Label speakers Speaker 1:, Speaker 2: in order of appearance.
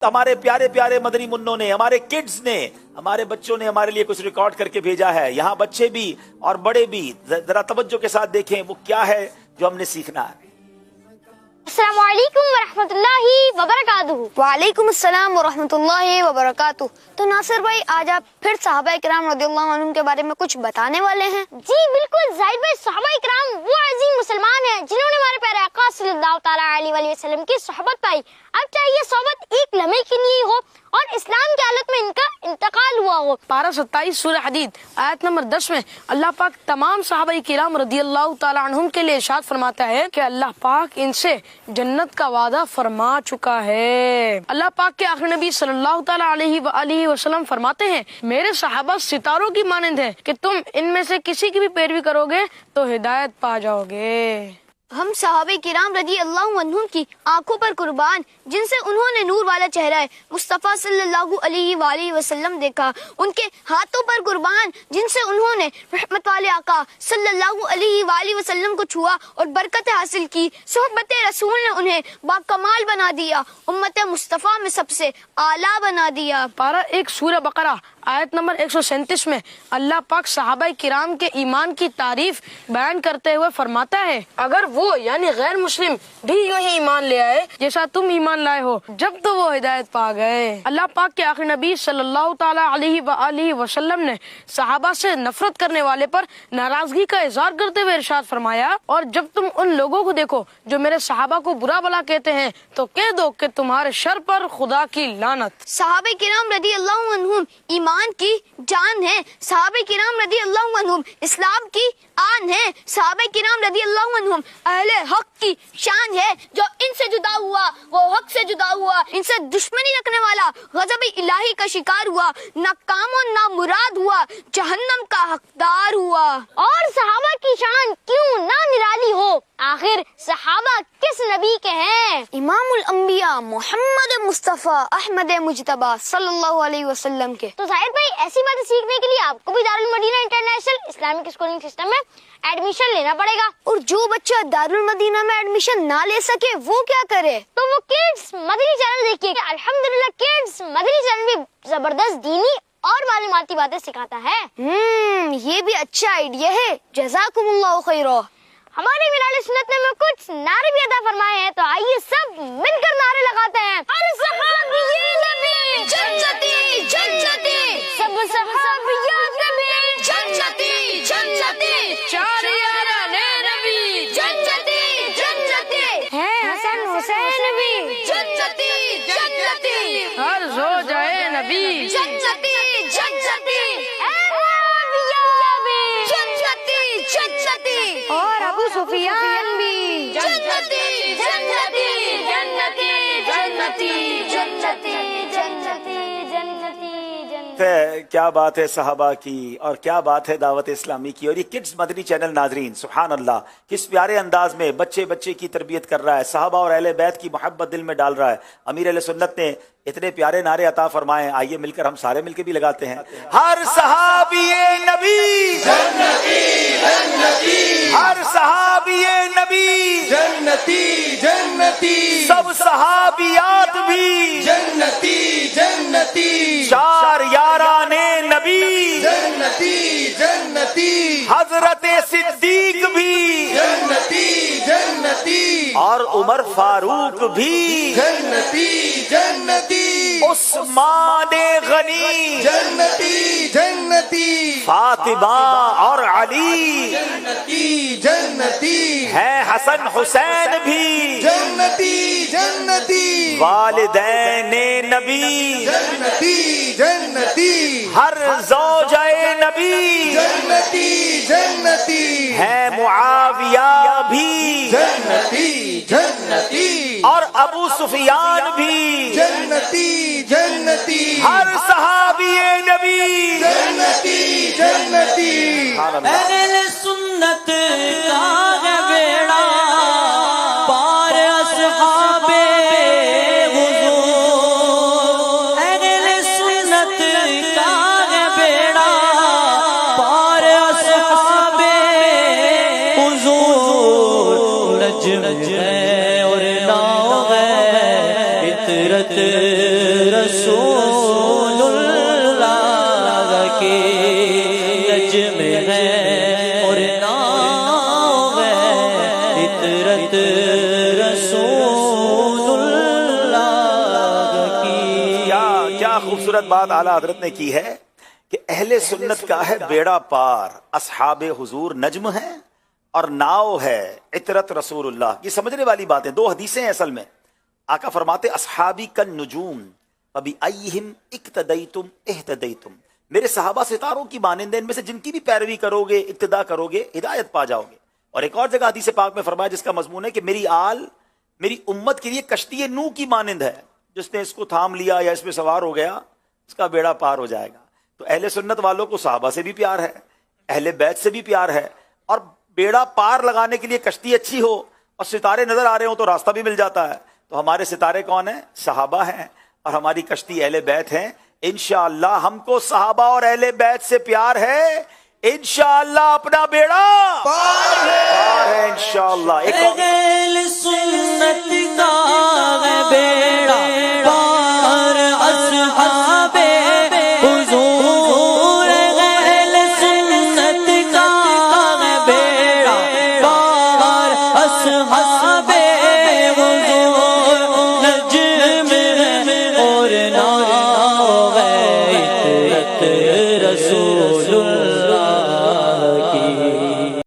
Speaker 1: ہمارے پیارے پیارے مدنی منوں نے، ہمارے کڈز نے، ہمارے بچوں نے ہمارے لیے کچھ ریکارڈ کر کے بھیجا ہے. یہاں بچے بھی اور بڑے بھی ذرا توجہ کے ساتھ دیکھیں وہ کیا ہے جو ہم نے سیکھنا ہے.
Speaker 2: السلام علیکم ورحمۃ اللہ وبرکاتہ.
Speaker 3: وعلیکم السلام ورحمۃ اللہ وبرکاتہ. تو ناصر بھائی آج آپ پھر صحابہ کرام رضی اللہ عنہم کے بارے میں کچھ بتانے والے ہیں.
Speaker 2: جی بالکل زاہد بھائی، صحابہ کرام وہ عظیم مسلمان ہیں جنہوں نے ہمارے پیارے آقا صلی اللہ تعالیٰ علیہ وسلم کی صحبت پائی. اب چاہے یہ صحبت ایک لمحے کی نہیں ہو اور اسلام کی حالت میں ان کا انتقال ہوا ہو.
Speaker 4: پارہ 27 سورہ حدید آیت نمبر 10 میں اللہ پاک تمام صحابہ کرام رضی اللہ تعالیٰ عنہم کے لیے ارشاد فرماتا ہے کہ اللہ پاک ان سے جنت کا وعدہ فرما چکا ہے. اللہ پاک کے آخری نبی صلی اللہ تعالیٰ علیہ وآلہ وسلم فرماتے ہیں میرے صحابہ ستاروں کی مانند ہیں کہ تم ان میں سے کسی کی بھی پیروی کرو گے تو ہدایت پا جاؤ گے.
Speaker 3: ہم صحابہ کرام رضی اللہ عنہم کی آنکھوں پر قربان جن سے انہوں نے نور والا چہرہ مصطفیٰ صلی اللہ علیہ وآلہ وسلم دیکھا، ان کے ہاتھوں پر قربان جن سے انہوں نے رحمت والے آقا صلی اللہ علیہ وآلہ وسلم کو چھوا اور برکت حاصل کی. صحبت رسول نے انہیں باکمال بنا دیا، امت مصطفیٰ میں سب سے اعلیٰ بنا دیا.
Speaker 4: پارہ 1 سورہ بقرہ آیت نمبر 137 میں اللہ پاک صحابہ کرام کے ایمان کی تعریف بیان کرتے ہوئے فرماتا ہے اگر وہ یعنی غیر مسلم بھی یوں ہی ایمان لے آئے جیسا تم ایمان لائے ہو جب تو وہ ہدایت پا گئے. اللہ پاک کے آخری نبی صلی اللہ تعالیٰ علیہ وآلہ وسلم نے صحابہ سے نفرت کرنے والے پر ناراضگی کا اظہار کرتے ہوئے ارشاد فرمایا اور جب تم ان لوگوں کو دیکھو جو میرے صحابہ کو برا بھلا کہتے ہیں تو کہہ دو کہ تمہارے شر پر خدا کی لعنت.
Speaker 3: صحابہ کرام رضی اللہ عنہم ایمان کی جان ہے، صحابہ کرام رضی اللہ عنہم اسلام کی آن ہے، صحابہ کرام رضی اللہ عنہم اہل حق کی شان ہے. جو ان سے جدا ہوا وہ حق سے جدا ہوا، ان سے دشمنی رکھنے والا غضب الہی کا شکار ہوا، ناکام و نامراد ہوا، جہنم کا حقدار ہوا.
Speaker 2: اور صحابہ کی شان کیوں نہ نرالی ہو، آخر صحابہ کس نبی کے ہیں؟
Speaker 3: امام الانبیاء محمد مصطفیٰ احمد مجتبیٰ صلی اللہ علیہ وسلم کے.
Speaker 2: تو ظاہر بھائی ایسی باتیں سیکھنے کے لیے آپ کو بھی Darul Madinah international Islamic schooling system میں ایڈمیشن لینا پڑے گا.
Speaker 3: اور جو بچہ دارالمدینہ میں ایڈمیشن نہ لے سکے وہ کیا کرے؟
Speaker 2: تو وہ کڈز مدنی چینل دیکھیے. الحمدللہ کڈز مدنی چینل بھی زبردست دینی اور معلوماتی باتیں سکھاتا ہے.
Speaker 3: یہ بھی اچھا آئیڈیا ہے، جزاکم اللہ خیرہ.
Speaker 2: ہمارے مینار سنت نے میں کچھ نعرے بھی عطا فرمائے ہیں، تو آئیے سب مل کر نعرے لگاتے ہیں. ہر صحابی نبی
Speaker 3: جنتی جنتی،
Speaker 2: سب صحابیات نبی
Speaker 3: جنتی جنتی،
Speaker 4: چار یارانے نبی
Speaker 3: جنتی جنتی،
Speaker 2: ہے حسن حسین بھی
Speaker 3: جنتی جنتی،
Speaker 4: ہر زوجہ نبی
Speaker 3: جنتی جنتی، جنتی جنتی،
Speaker 2: اور ابو سفیان بھی
Speaker 3: جنتی جنتی جنتی جنتی جنتی جنتی.
Speaker 1: کیا بات ہے صحابہ کی اور کیا بات ہے دعوت اسلامی کی. اور یہ کڈز مدنی چینل ناظرین سبحان اللہ کس پیارے انداز میں بچے بچے کی تربیت کر رہا ہے، صحابہ اور اہل بیت کی محبت دل میں ڈال رہا ہے. امیر اہل سنت نے اتنے پیارے نعرے عطا فرمائے ہیں، آئیے مل کر ہم سارے مل کے بھی لگاتے ہیں. ہر صحابی نبی
Speaker 5: جنتی جنتی،
Speaker 1: ہر صحابی نبی
Speaker 5: جنتی جنتی،
Speaker 1: سب صحابیات بھی
Speaker 5: جنتی جنتی،
Speaker 1: چار یاران نبی
Speaker 5: جنتی جنتی،
Speaker 1: حضرت صدیق بھی
Speaker 5: جنتی جنتی،
Speaker 1: اور عمر فاروق بھی
Speaker 5: جنتی جنتی،
Speaker 1: عثمان غنی
Speaker 5: جنتی جنتی،
Speaker 1: فاطمہ اور علی
Speaker 5: جنتی جنتی،
Speaker 1: ہے حسن حسین بھی
Speaker 5: جنتی جنتی،
Speaker 1: والدین نبی
Speaker 5: جنتی جنتی،
Speaker 1: ہر زوجہ نبی
Speaker 5: جنتی جنتی،
Speaker 1: ہے معاویہ بھی
Speaker 5: جنتی جنتی،
Speaker 1: اور ابو سفیان بھی
Speaker 5: جنتی جنتی،
Speaker 1: ہر صحابی نبی
Speaker 5: جنتی جنتی.
Speaker 1: سبحان اللہ.
Speaker 6: اہل سنت کا ہے بیڑا پار اصحاب حضور، اہل سنت کا ہے بیڑا پار اصحاب حضور. نجم ہے اور ناؤ ہے، فطرت رسول اللہ کے نجم ہے اور نام ہے عطرت رسول اللہ کی.
Speaker 1: کیا خوبصورت بات اعلیٰ حضرت نے کی ہے کہ اہل سنت کا ہے بیڑا پار، اصحاب حضور نجم ہے اور ناؤ ہے عطرت رسول اللہ. یہ سمجھنے والی باتیں، دو حدیثیں ہیں اصل میں. آقا فرماتے اصحابی کالنجوم فبأیہم اقتدیتم اہتدیتم، میرے صحابہ ستاروں کی مانند ہیں، ان میں سے جن کی بھی پیروی کرو گے، اقتدا کرو گے، ہدایت پا جاؤ گے. اور ایک اور جگہ حدیث پاک میں فرمایا جس کا مضمون ہے کہ میری آل میری امت کے لیے کشتی نوح کی مانند ہے، جس نے اس کو تھام لیا یا اس پہ سوار ہو گیا اس کا بیڑا پار ہو جائے گا. تو اہل سنت والوں کو صحابہ سے بھی پیار ہے، اہل بیت سے بھی پیار ہے، اور بیڑا پار لگانے کے لیے کشتی اچھی ہو اور ستارے نظر آ رہے ہوں تو راستہ بھی مل جاتا ہے. تو ہمارے ستارے کون ہیں؟ صحابہ ہیں، اور ہماری کشتی اہل بیت ہیں. انشاءاللہ ہم کو صحابہ اور اہل بیت سے پیار ہے، انشاءاللہ اپنا بیڑا پار ہے انشاءاللہ. ایک